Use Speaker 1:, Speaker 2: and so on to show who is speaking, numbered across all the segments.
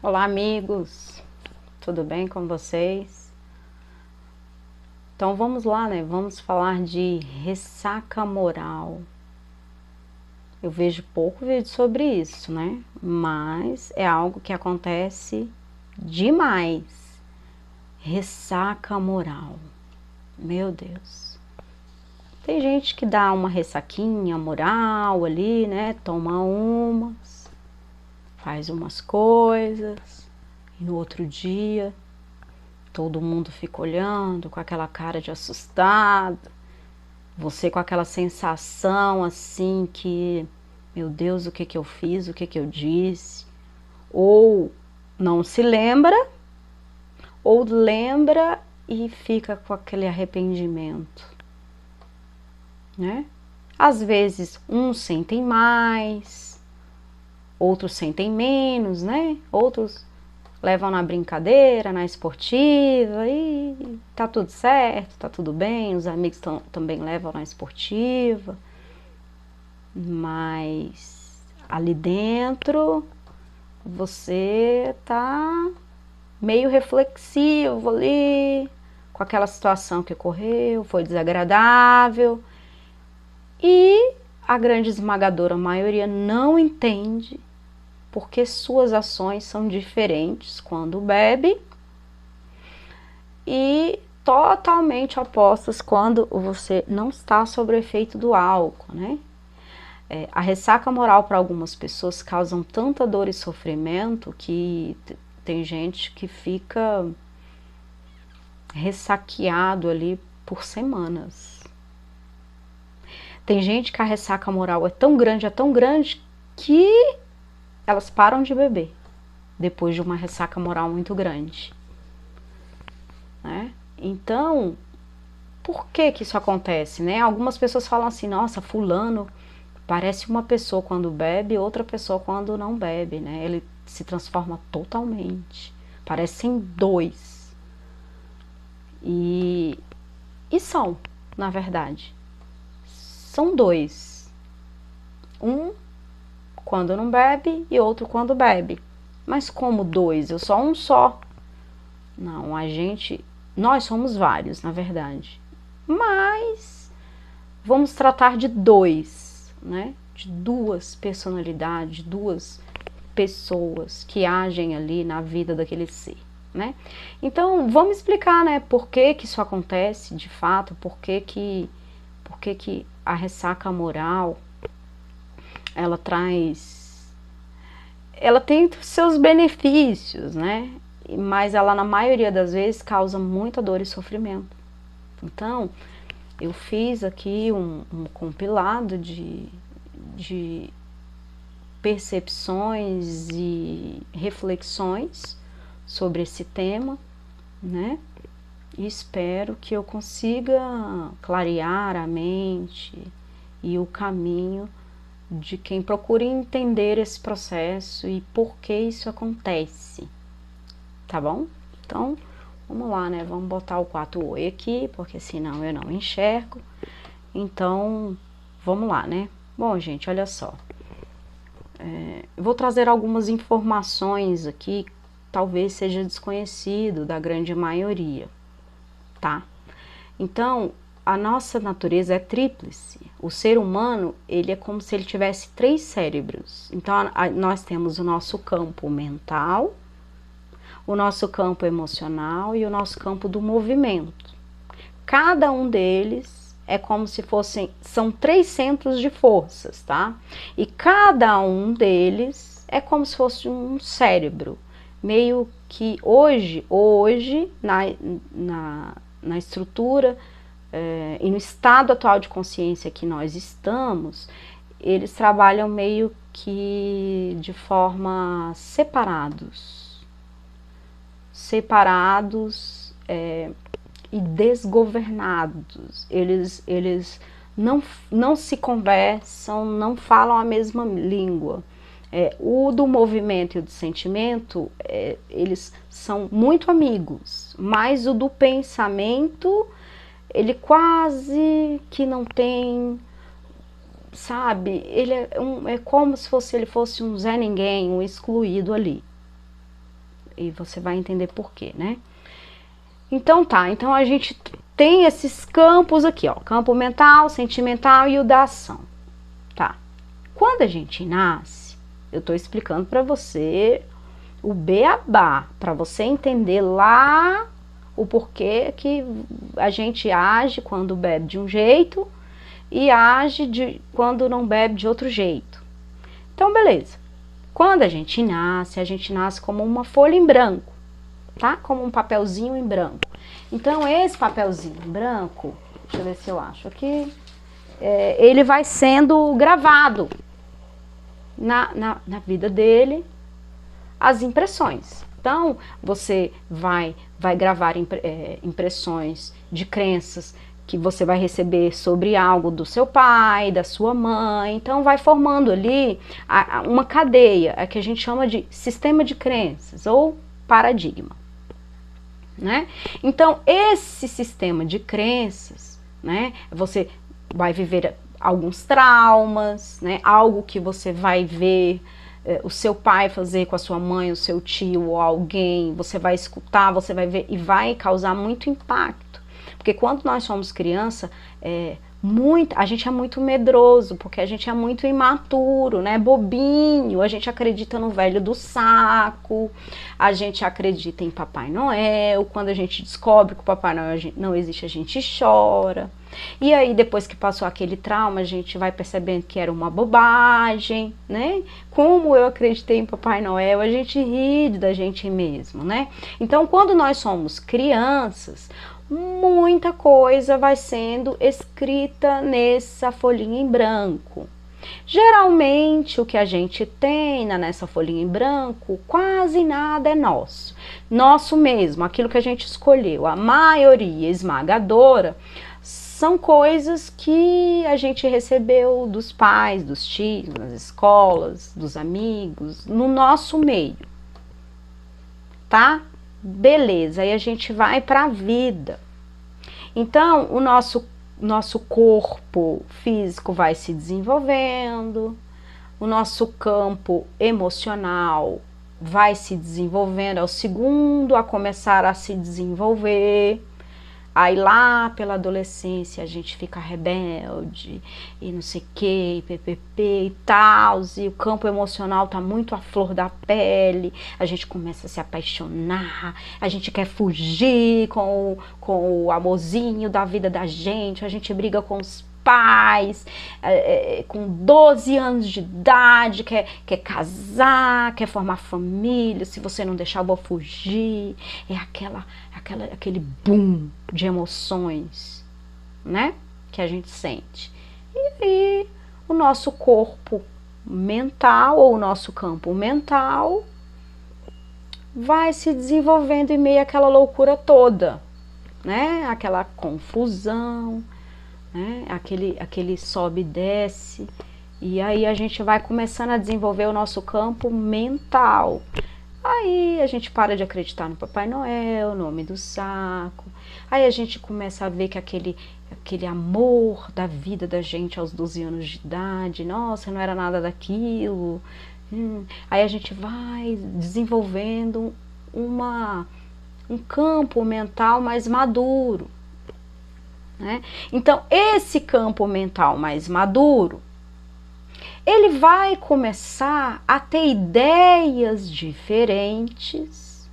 Speaker 1: Olá, amigos, tudo bem com vocês? Então vamos lá, né? Vamos falar de ressaca moral. Eu vejo pouco vídeo sobre isso, né? Mas é algo que acontece demais. Ressaca moral. Meu Deus. Tem gente que dá uma ressaquinha moral ali, né? Toma umas, faz umas coisas, e no outro dia todo mundo fica olhando com aquela cara de assustado, você com aquela sensação assim que, meu Deus, o que que eu fiz, o que que eu disse? Ou não se lembra, ou lembra e fica com aquele arrependimento, né? Às vezes uns sentem mais, outros sentem menos, né? Outros levam na brincadeira, na esportiva, e tá tudo certo, tá tudo bem, os amigos também levam na esportiva, mas ali dentro você tá meio reflexivo ali, com aquela situação que ocorreu, foi desagradável, e a grande esmagadora maioria não entende porque suas ações são diferentes quando bebe e totalmente opostas quando você não está sob o efeito do álcool, né? A ressaca moral para algumas pessoas causam tanta dor e sofrimento que tem gente que fica ressaqueado ali por semanas. Tem gente que a ressaca moral é tão grande que elas param de beber depois de uma ressaca moral muito grande, né? Então, por que que isso acontece, né? Algumas pessoas falam assim, nossa, fulano parece uma pessoa quando bebe, outra pessoa quando não bebe, né? Ele se transforma totalmente, parecem dois. E são, na verdade, são dois. Um quando não bebe e outro quando bebe. Mas como dois? Eu sou um só. Não, nós somos vários, na verdade. Mas vamos tratar de dois, né? De duas personalidades, duas pessoas que agem ali na vida daquele ser, né? Então, vamos explicar, né, por que que isso acontece de fato, por que que a ressaca moral, ela tem seus benefícios, né? Mas ela, na maioria das vezes, causa muita dor e sofrimento. Então, eu fiz aqui um compilado de percepções e reflexões sobre esse tema, né? E espero que eu consiga clarear a mente e o caminho de quem procura entender esse processo e por que isso acontece, tá bom? Então, vamos lá, né? Vamos botar o 4 oi aqui, porque senão eu não enxergo. Então, vamos lá, né? Bom, gente, olha só. Eu vou trazer algumas informações aqui, talvez seja desconhecido da grande maioria, tá? Então, a nossa natureza é tríplice. O ser humano, ele é como se ele tivesse 3 cérebros. Então, nós temos o nosso campo mental, o nosso campo emocional e o nosso campo do movimento. Cada um deles é como se são 3 centros de forças, tá? E cada um deles é como se fosse um cérebro. Meio que hoje na estrutura e no estado atual de consciência que nós estamos, eles trabalham meio que de forma separados e desgovernados. Eles não se conversam, não falam a mesma língua. O do movimento e o do sentimento, eles são muito amigos, mas o do pensamento, ele quase que não tem, sabe? Ele é como se ele fosse um Zé Ninguém, um excluído ali. e você vai entender por quê, né? Então tá, então a gente tem esses campos aqui, ó, campo mental, sentimental e o da ação, tá? Quando a gente nasce, eu tô explicando para você o beabá, para você entender lá o porquê que a gente age quando bebe de um jeito e age quando não bebe de outro jeito. Então, beleza. Quando a gente nasce como uma folha em branco, tá? Como um papelzinho em branco. Então, esse papelzinho em branco, deixa eu ver se eu acho aqui, ele vai sendo gravado na vida dele, as impressões. Então, você vai gravar impressões de crenças que você vai receber sobre algo do seu pai, da sua mãe. Então, vai formando ali uma cadeia, que a gente chama de sistema de crenças ou paradigma, né? Então, esse sistema de crenças, né? Você vai viver alguns traumas, né? Algo que você vai ver o seu pai fazer com a sua mãe, o seu tio ou alguém, você vai escutar, você vai ver e vai causar muito impacto. Porque quando nós somos criança, a gente é muito medroso, porque a gente é muito imaturo, né? Bobinho, a gente acredita no velho do saco, a gente acredita em Papai Noel, quando a gente descobre que o Papai Noel não existe, a gente chora. E aí, depois que passou aquele trauma, a gente vai percebendo que era uma bobagem, né? Como eu acreditei em Papai Noel, a gente ri da gente mesmo, né? Então, quando nós somos crianças, muita coisa vai sendo escrita nessa folhinha em branco. Geralmente, o que a gente tem nessa folhinha em branco, quase nada é nosso. Nosso mesmo, aquilo que a gente escolheu. A maioria esmagadora são coisas que a gente recebeu dos pais, dos tios, nas escolas, dos amigos, no nosso meio, tá? Beleza, aí a gente vai para a vida. Então, o nosso corpo físico vai se desenvolvendo, o nosso campo emocional vai se desenvolvendo, é o segundo a começar a se desenvolver. Aí lá pela adolescência a gente fica rebelde e não sei o que, ppp e tal, e o campo emocional tá muito à flor da pele, a gente começa a se apaixonar, a gente quer fugir com o amorzinho da vida da gente, a gente briga com os pais, com 12 anos de idade, quer casar, quer formar família, se você não deixar eu vou fugir, aquele boom de emoções, né, que a gente sente. E aí o nosso corpo mental, ou o nosso campo mental, vai se desenvolvendo em meio àquela loucura toda, né, aquela confusão, né? Aquele sobe e desce, e aí a gente vai começando a desenvolver o nosso campo mental. Aí a gente para de acreditar no Papai Noel, no Homem do Saco, aí a gente começa a ver que aquele amor da vida da gente aos 12 anos de idade, nossa, não era nada daquilo. Aí a gente vai desenvolvendo um campo mental mais maduro, né? Então, esse campo mental mais maduro, ele vai começar a ter ideias diferentes,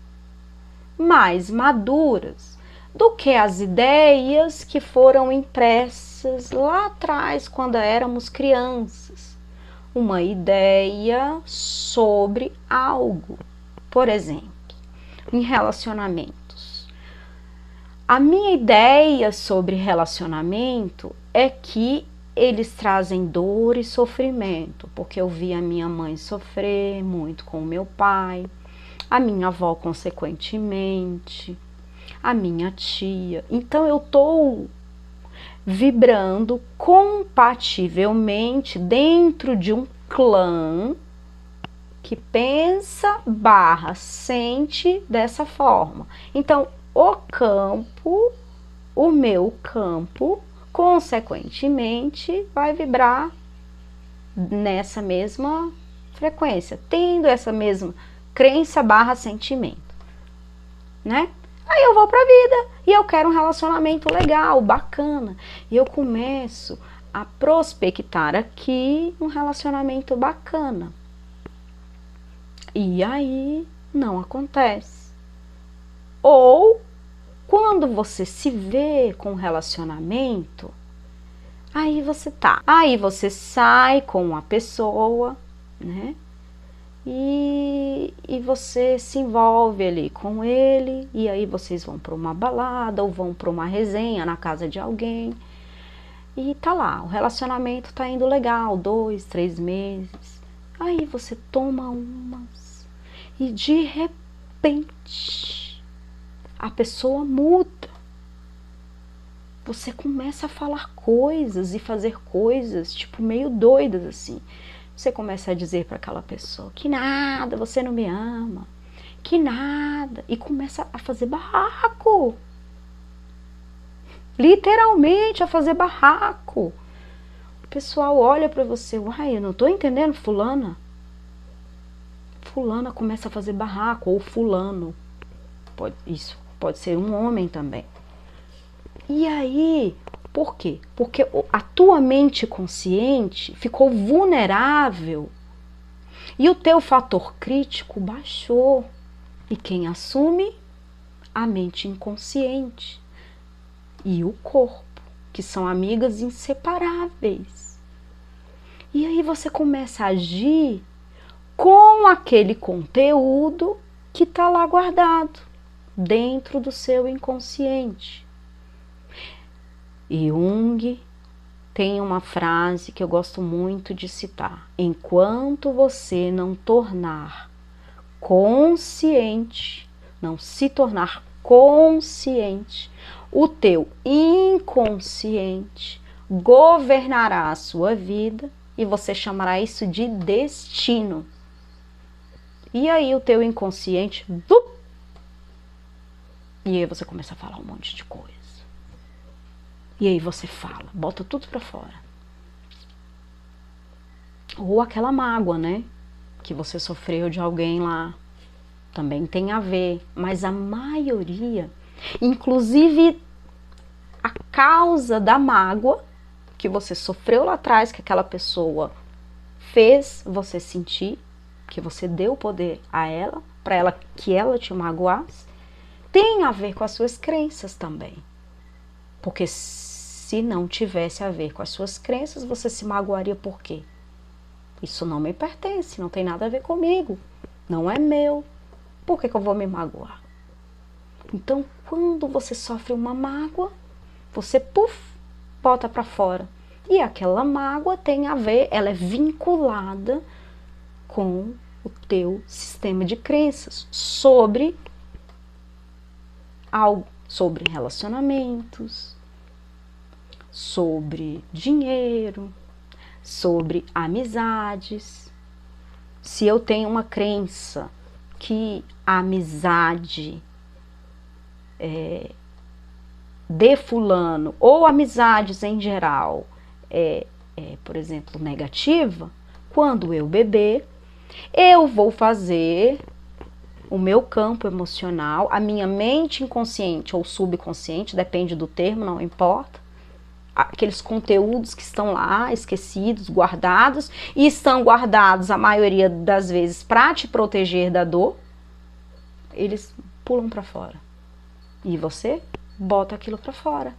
Speaker 1: mais maduras, do que as ideias que foram impressas lá atrás, quando éramos crianças. Uma ideia sobre algo, por exemplo, em relacionamento. A minha ideia sobre relacionamento é que eles trazem dor e sofrimento, porque eu vi a minha mãe sofrer muito com o meu pai, a minha avó consequentemente, a minha tia. Então eu estou vibrando compativelmente dentro de um clã que pensa / sente dessa forma. Então, o meu campo, consequentemente, vai vibrar nessa mesma frequência, tendo essa mesma crença / sentimento. né? Aí eu vou pra vida e eu quero um relacionamento legal, bacana. E eu começo a prospectar aqui um relacionamento bacana. E aí não acontece. Ou quando você se vê com um relacionamento, aí você sai com uma pessoa, né? E você se envolve ali com ele, e aí vocês vão para uma balada ou vão para uma resenha na casa de alguém. E tá lá, o relacionamento tá indo legal, 2, 3 meses. Aí você toma umas e de repente a pessoa muda. Você começa a falar coisas e fazer coisas, tipo, meio doidas assim. Você começa a dizer para aquela pessoa que nada, você não me ama, que nada, e começa a fazer barraco. Literalmente a fazer barraco. O pessoal olha para você, uai, eu não tô entendendo, fulana. Fulana começa a fazer barraco, ou fulano. Isso pode ser um homem também. E aí, por quê? Porque a tua mente consciente ficou vulnerável e o teu fator crítico baixou. E quem assume? A mente inconsciente e o corpo, que são amigas inseparáveis. E aí você começa a agir com aquele conteúdo que está lá guardado dentro do seu inconsciente. Jung tem uma frase que eu gosto muito de citar: enquanto você não tornar consciente, não se tornar consciente, o teu inconsciente governará a sua vida e você chamará isso de destino. E aí o teu inconsciente, e aí você começa a falar um monte de coisa. E aí você fala, bota tudo pra fora. Ou aquela mágoa, né? Que você sofreu de alguém lá. Também tem a ver. Mas a maioria, inclusive a causa da mágoa que você sofreu lá atrás, que aquela pessoa fez você sentir, que você deu poder a ela, para ela que ela te magoasse, tem a ver com as suas crenças também. Porque se não tivesse a ver com as suas crenças, você se magoaria por quê? Isso não me pertence, não tem nada a ver comigo, não é meu. Por que eu vou me magoar? Então, quando você sofre uma mágoa, você, bota para fora. E aquela mágoa tem a ver, ela é vinculada com o teu sistema de crenças sobre algo, sobre relacionamentos, sobre dinheiro, sobre amizades. Se eu tenho uma crença que a amizade de fulano, ou amizades em geral, por exemplo, negativa, quando eu beber, eu vou fazer o meu campo emocional, a minha mente inconsciente ou subconsciente, depende do termo, não importa, aqueles conteúdos que estão lá, esquecidos, guardados, e estão guardados a maioria das vezes para te proteger da dor, eles pulam para fora. E você bota aquilo para fora.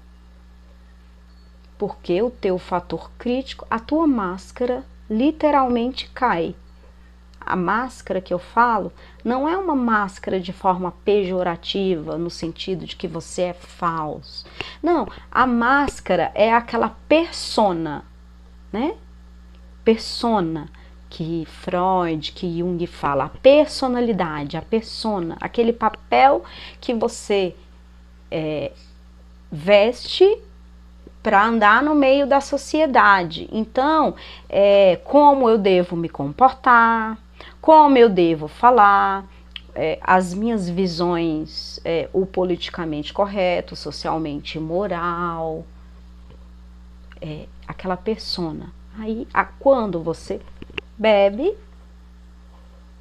Speaker 1: Porque o teu fator crítico, a tua máscara literalmente cai. A máscara que eu falo não é uma máscara de forma pejorativa, no sentido de que você é falso. Não, a máscara é aquela persona, né? Persona que Freud, que Jung fala, a personalidade, a persona, aquele papel que você veste para andar no meio da sociedade. Então, como eu devo me comportar, como eu devo falar, as minhas visões, o politicamente correto, socialmente moral, aquela persona. Aí, quando você bebe,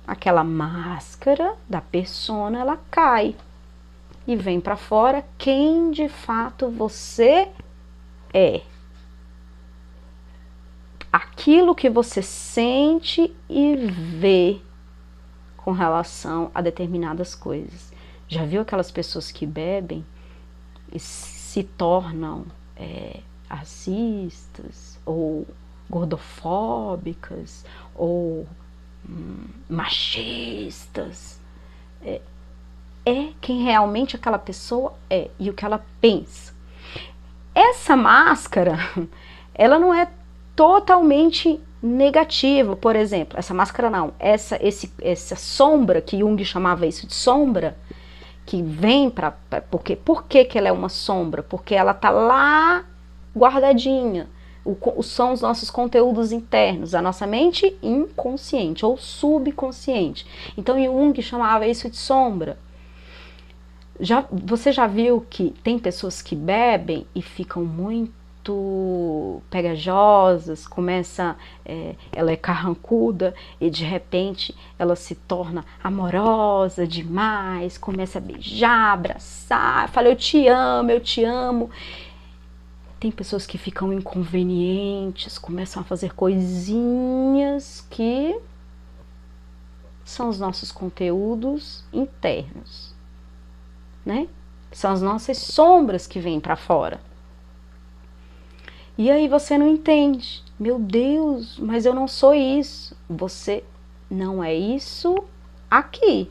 Speaker 1: aquela máscara da persona, ela cai. e vem para fora quem de fato você é. Aquilo que você sente e vê com relação a determinadas coisas. Já viu aquelas pessoas que bebem e se tornam racistas, ou gordofóbicas, ou machistas? É quem realmente aquela pessoa é e o que ela pensa. Essa máscara, ela não é totalmente negativa. Por exemplo, essa máscara não, essa sombra, que Jung chamava isso de sombra, que vem para... Por que ela é uma sombra? Porque ela tá lá guardadinha. São os nossos conteúdos internos, a nossa mente inconsciente ou subconsciente. Então Jung chamava isso de sombra. Você já viu que tem pessoas que bebem e ficam muito pegajosas, ela é carrancuda e de repente ela se torna amorosa demais, começa a beijar, abraçar, fala eu te amo. Tem pessoas que ficam inconvenientes, começam a fazer coisinhas que são os nossos conteúdos internos, né? São as nossas sombras que vêm para fora. E aí você não entende. Meu Deus, mas eu não sou isso. Você não é isso aqui.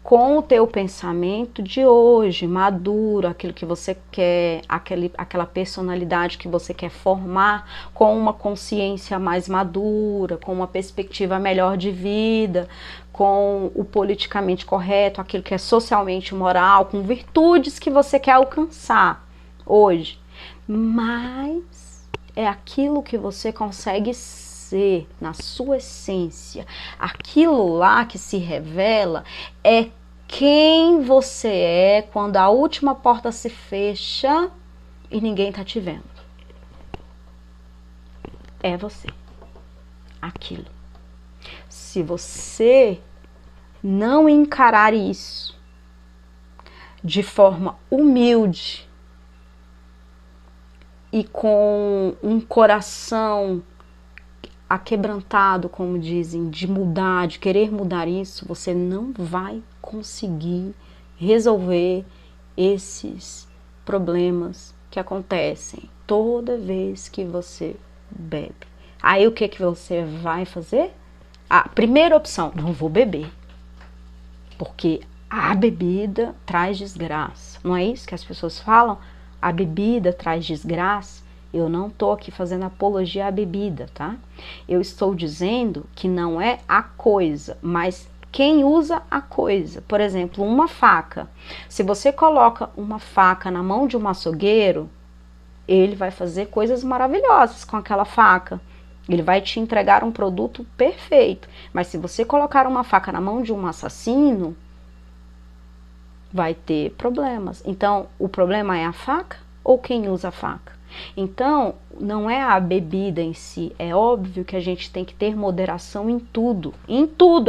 Speaker 1: Com o teu pensamento de hoje, maduro, aquilo que você quer, aquela personalidade que você quer formar, com uma consciência mais madura, com uma perspectiva melhor de vida, com o politicamente correto, aquilo que é socialmente moral, com virtudes que você quer alcançar hoje. Mas é aquilo que você consegue ser na sua essência. Aquilo lá que se revela é quem você é quando a última porta se fecha e ninguém tá te vendo. É você. Aquilo. Se você não encarar isso de forma humilde e com um coração aquebrantado, como dizem, de mudar, de querer mudar isso, você não vai conseguir resolver esses problemas que acontecem toda vez que você bebe. Aí o que você vai fazer? A primeira opção, não vou beber, porque a bebida traz desgraça. Não é isso que as pessoas falam? A bebida traz desgraça. Eu não estou aqui fazendo apologia à bebida, tá? Eu estou dizendo que não é a coisa, mas quem usa a coisa. Por exemplo, uma faca. Se você coloca uma faca na mão de um açougueiro, ele vai fazer coisas maravilhosas com aquela faca. Ele vai te entregar um produto perfeito. Mas se você colocar uma faca na mão de um assassino, vai ter problemas. Então, o problema é a faca ou quem usa a faca? Então, não é a bebida em si, é óbvio que a gente tem que ter moderação em tudo,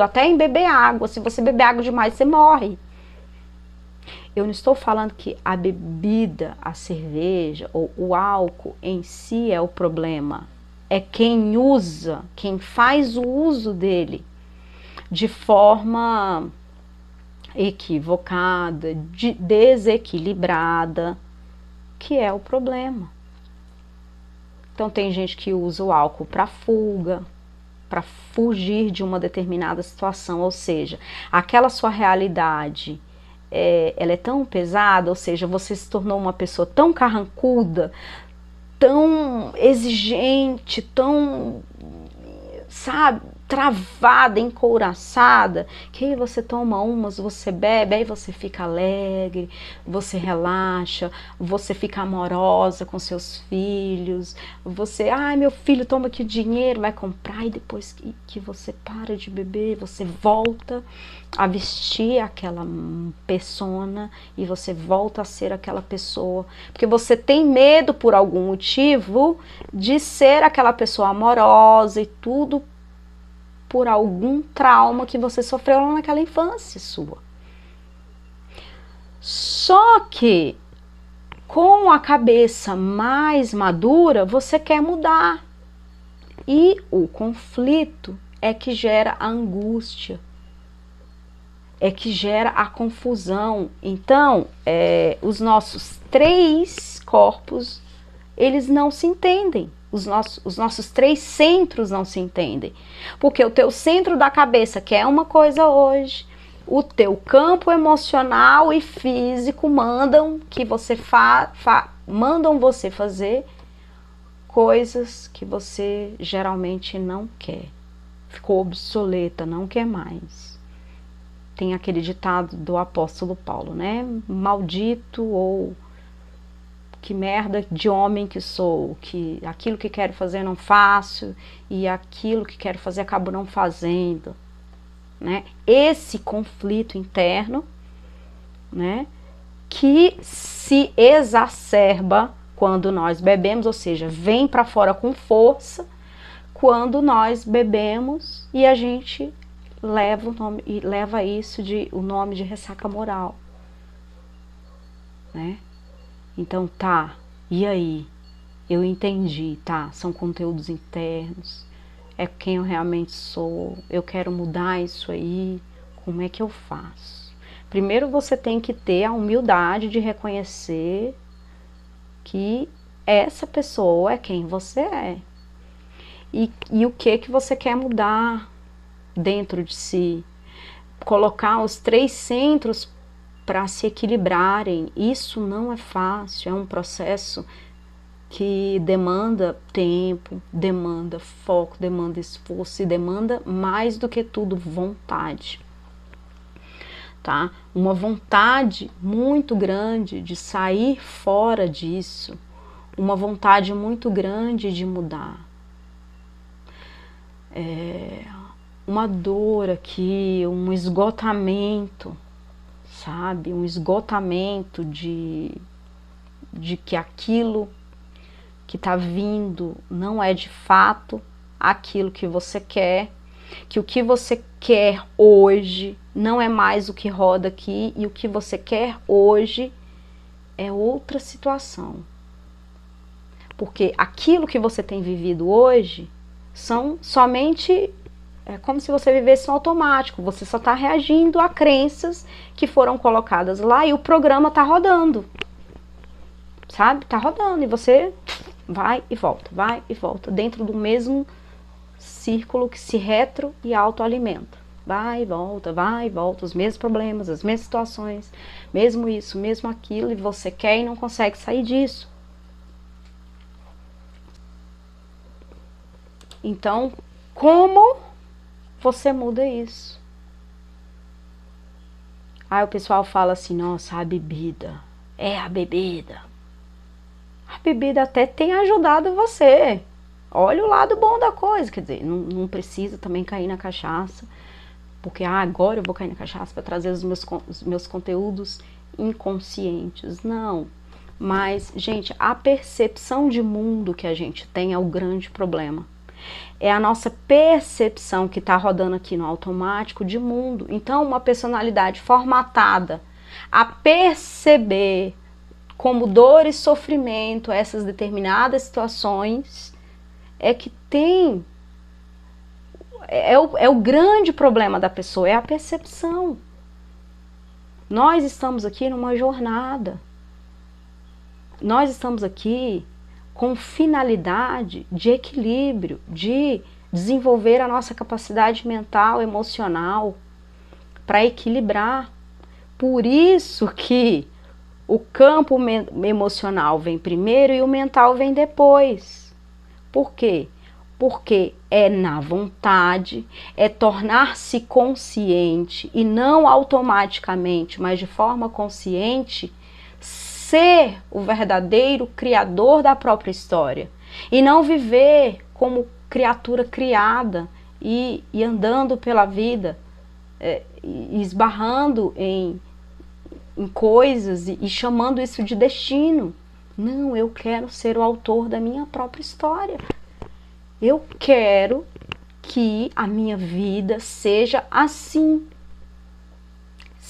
Speaker 1: até em beber água. Se você beber água demais, você morre. Eu não estou falando que a bebida, a cerveja ou o álcool em si é o problema, é quem usa, quem faz o uso dele de forma equivocada, desequilibrada, que é o problema. Então tem gente que usa o álcool para fuga, para fugir de uma determinada situação, ou seja, aquela sua realidade, ela é tão pesada, ou seja, você se tornou uma pessoa tão carrancuda, tão exigente, tão, sabe, travada, encouraçada, que aí você toma umas, você bebe, aí você fica alegre, você relaxa, você fica amorosa com seus filhos, você, ai meu filho, toma aqui o dinheiro, vai comprar, e depois que você para de beber, você volta a vestir aquela persona e você volta a ser aquela pessoa, porque você tem medo por algum motivo de ser aquela pessoa amorosa e tudo por algum trauma que você sofreu lá naquela infância sua. Só que com a cabeça mais madura, você quer mudar. E o conflito é que gera a angústia, é que gera a confusão. Então, os nossos 3 corpos, eles não se entendem. Os nossos 3 centros não se entendem. Porque o teu centro da cabeça quer uma coisa hoje, o teu campo emocional e físico mandam que você mandam você fazer coisas que você geralmente não quer. Ficou obsoleta, não quer mais. Tem aquele ditado do apóstolo Paulo, né? Maldito, ou que merda de homem que sou, que aquilo que quero fazer não faço, e aquilo que quero fazer acabo não fazendo, né? Esse conflito interno, né, que se exacerba quando nós bebemos, ou seja, vem para fora com força quando nós bebemos, e a gente leva isso o nome de ressaca moral, né? Então tá, e aí? Eu entendi, tá? São conteúdos internos, é quem eu realmente sou, eu quero mudar isso aí, como é que eu faço? Primeiro você tem que ter a humildade de reconhecer que essa pessoa é quem você é. E o que você quer mudar dentro de si. Colocar os 3 centros para se equilibrarem, isso não é fácil, é um processo que demanda tempo, demanda foco, demanda esforço e demanda mais do que tudo vontade. Tá? Uma vontade muito grande de sair fora disso, uma vontade muito grande de mudar. Uma dor aqui, um esgotamento, sabe? Um esgotamento de que aquilo que está vindo não é de fato aquilo que você quer, que o que você quer hoje não é mais o que roda aqui, e o que você quer hoje é outra situação. Porque aquilo que você tem vivido hoje são somente, é como se você vivesse no automático, você só está reagindo a crenças que foram colocadas lá e o programa está rodando, sabe? Está rodando e você vai e volta, dentro do mesmo círculo que se retro e autoalimenta. Vai e volta, os mesmos problemas, as mesmas situações, mesmo isso, mesmo aquilo, e você quer e não consegue sair disso. Então, como você muda isso? Aí o pessoal fala assim, nossa, a bebida, a bebida. A bebida até tem ajudado você. Olha o lado bom da coisa, quer dizer, não precisa também cair na cachaça, porque agora eu vou cair na cachaça para trazer os meus conteúdos inconscientes. Não, mas, gente, a percepção de mundo que a gente tem é o grande problema. É a nossa percepção que está rodando aqui no automático de mundo. Então, uma personalidade formatada a perceber como dor e sofrimento essas determinadas situações é que tem... É o grande problema da pessoa, é a percepção. Nós estamos aqui numa jornada. Nós estamos aqui com finalidade de equilíbrio, de desenvolver a nossa capacidade mental, emocional, para equilibrar. Por isso que o campo emocional vem primeiro e o mental vem depois. Por quê? Porque é na vontade, é tornar-se consciente e não automaticamente, mas de forma consciente, ser o verdadeiro criador da própria história e não viver como criatura criada e andando pela vida, esbarrando em coisas e chamando isso de destino. Não, eu quero ser o autor da minha própria história. Eu quero que a minha vida seja assim.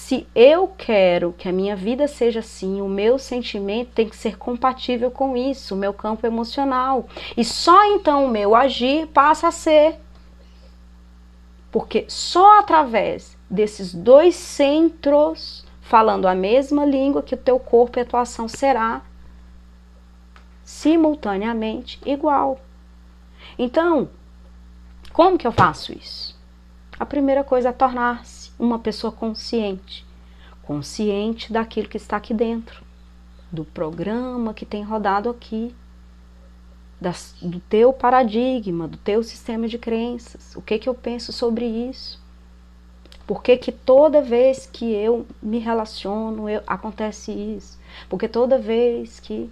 Speaker 1: Se eu quero que a minha vida seja assim, o meu sentimento tem que ser compatível com isso, o meu campo emocional. E só então o meu agir passa a ser. Porque só através desses dois centros, falando a mesma língua, que o teu corpo e a tua ação será simultaneamente igual. Então, como que eu faço isso? A primeira coisa é tornar-se uma pessoa consciente. Consciente daquilo que está aqui dentro, do programa que tem rodado aqui, do teu paradigma, do teu sistema de crenças. O que eu penso sobre isso? Por que toda vez que eu me relaciono, acontece isso? Porque toda vez que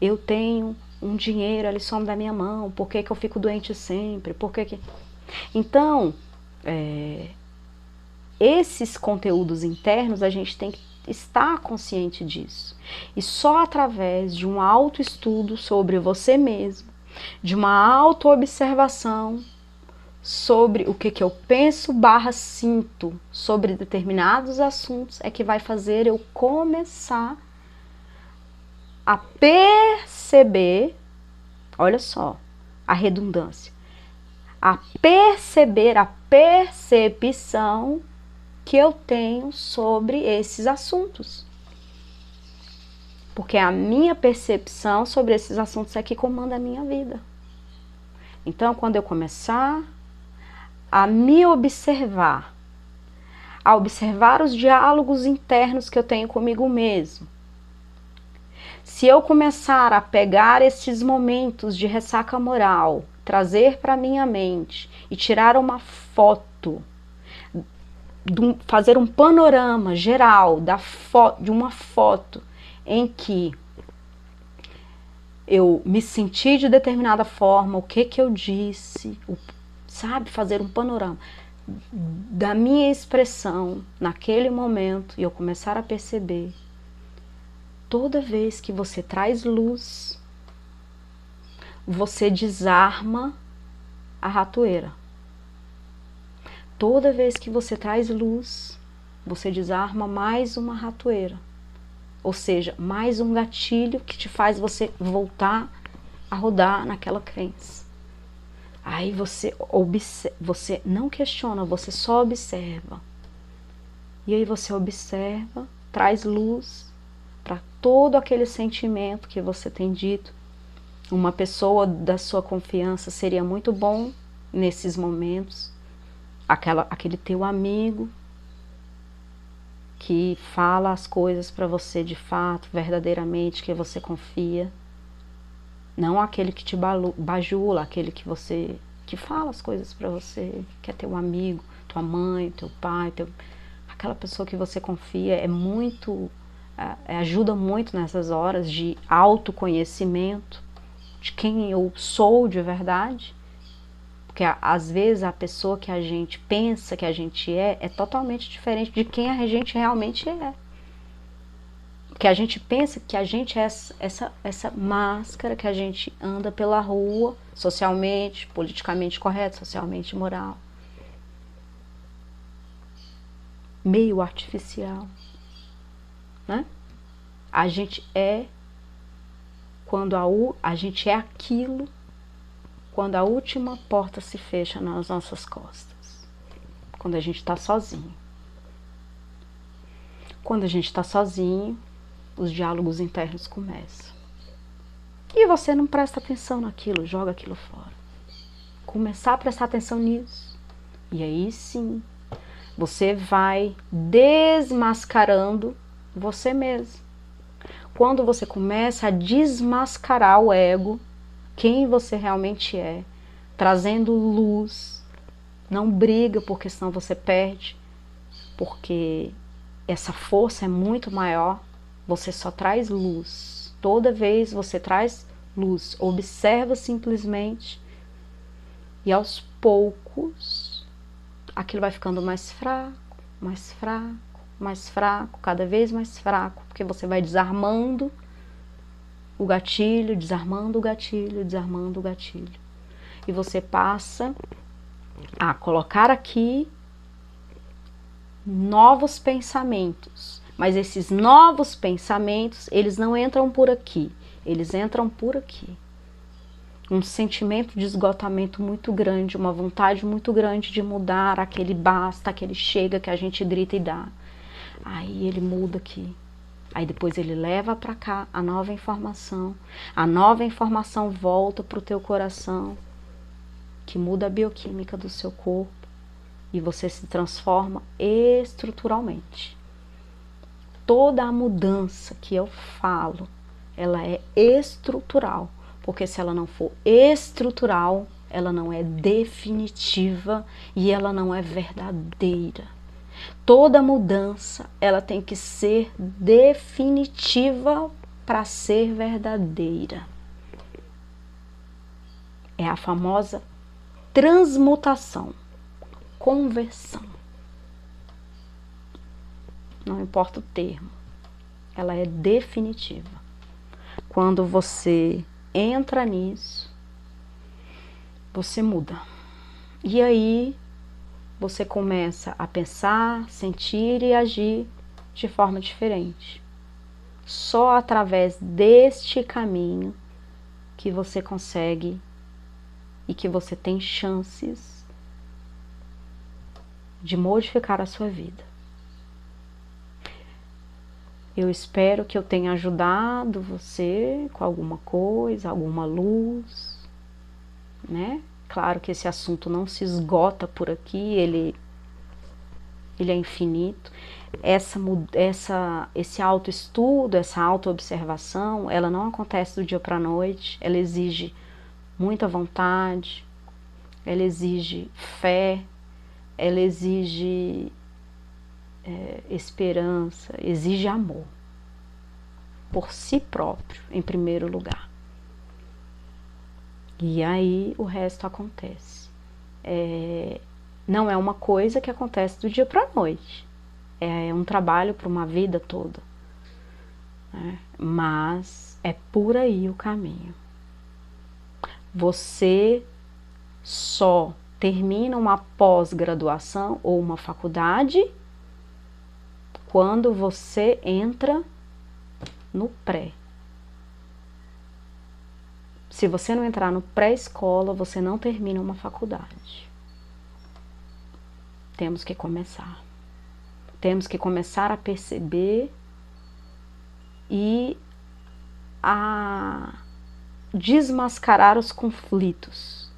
Speaker 1: eu tenho um dinheiro, ele some da minha mão. Por que eu fico doente sempre? Por que... Então, esses conteúdos internos, a gente tem que estar consciente disso. E só através de um autoestudo sobre você mesmo, de uma autoobservação sobre o que eu penso / sinto sobre determinados assuntos, é que vai fazer eu começar a perceber, olha só, a redundância, a perceber, a percepção que eu tenho sobre esses assuntos. Porque a minha percepção sobre esses assuntos é que comanda a minha vida. Então, quando eu começar a me observar, a observar os diálogos internos que eu tenho comigo mesmo, se eu começar a pegar esses momentos de ressaca moral, trazer para minha mente e tirar uma foto, fazer um panorama geral de uma foto em que eu me senti de determinada forma, o que eu disse, sabe, fazer um panorama da minha expressão naquele momento, e eu começar a perceber, toda vez que você traz luz, você desarma a ratoeira. Toda vez que você traz luz, você desarma mais uma ratoeira. Ou seja, mais um gatilho que te faz você voltar a rodar naquela crença. Aí você não questiona, você só observa. E aí você observa, traz luz para todo aquele sentimento que você tem dito. Uma pessoa da sua confiança seria muito bom nesses momentos. Aquele teu amigo que fala as coisas para você de fato, verdadeiramente, que você confia. Não aquele que te bajula, aquele que fala as coisas para você, que é teu amigo, tua mãe, teu pai, aquela pessoa que você confia, ajuda muito nessas horas de autoconhecimento, de quem eu sou de verdade. Porque às vezes a pessoa que a gente pensa que a gente é totalmente diferente de quem a gente realmente é. Porque a gente pensa que a gente é essa máscara que a gente anda pela rua, socialmente, politicamente correto, socialmente moral. Meio artificial. Né? A gente é quando a gente é aquilo quando a última porta se fecha nas nossas costas. Quando a gente está sozinho. Quando a gente está sozinho, os diálogos internos começam. E você não presta atenção naquilo, joga aquilo fora. Começar a prestar atenção nisso. E aí sim, você vai desmascarando você mesmo. Quando você começa a desmascarar o ego, quem você realmente é, trazendo luz, não briga, porque senão você perde, porque essa força é muito maior, você só traz luz, toda vez você traz luz, observa simplesmente, e aos poucos, aquilo vai ficando mais fraco, mais fraco, mais fraco, cada vez mais fraco, porque você vai desarmando o gatilho, desarmando o gatilho, desarmando o gatilho. E você passa a colocar aqui novos pensamentos. Mas esses novos pensamentos, eles não entram por aqui, eles entram por aqui. Um sentimento de esgotamento muito grande, uma vontade muito grande de mudar, aquele basta, aquele chega que a gente grita e dá. Aí ele muda aqui. Aí depois ele leva para cá a nova informação volta para o teu coração, que muda a bioquímica do seu corpo e você se transforma estruturalmente. Toda a mudança que eu falo, ela é estrutural, porque se ela não for estrutural, ela não é definitiva e ela não é verdadeira. Toda mudança, ela tem que ser definitiva para ser verdadeira. É a famosa transmutação, conversão. Não importa o termo, ela é definitiva. Quando você entra nisso, você muda. E aí você começa a pensar, sentir e agir de forma diferente. Só através deste caminho que você consegue e que você tem chances de modificar a sua vida. Eu espero que eu tenha ajudado você com alguma coisa, alguma luz, né? Claro que esse assunto não se esgota por aqui, ele é infinito. Esse autoestudo, essa autoobservação, ela não acontece do dia para a noite, ela exige muita vontade, ela exige fé, ela exige esperança, exige amor por si próprio, em primeiro lugar. E aí o resto acontece. Não é uma coisa que acontece do dia para a noite. É um trabalho para uma vida toda. Né? Mas é por aí o caminho. Você só termina uma pós-graduação ou uma faculdade quando você entra no pré. Se você não entrar no pré-escola, você não termina uma faculdade. Temos que começar. Temos que começar a perceber e a desmascarar os conflitos.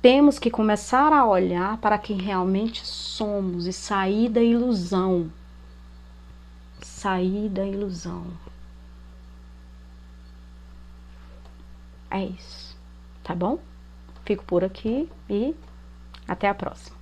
Speaker 1: Temos que começar a olhar para quem realmente somos e sair da ilusão. Sair da ilusão. É isso, tá bom? Fico por aqui e até a próxima.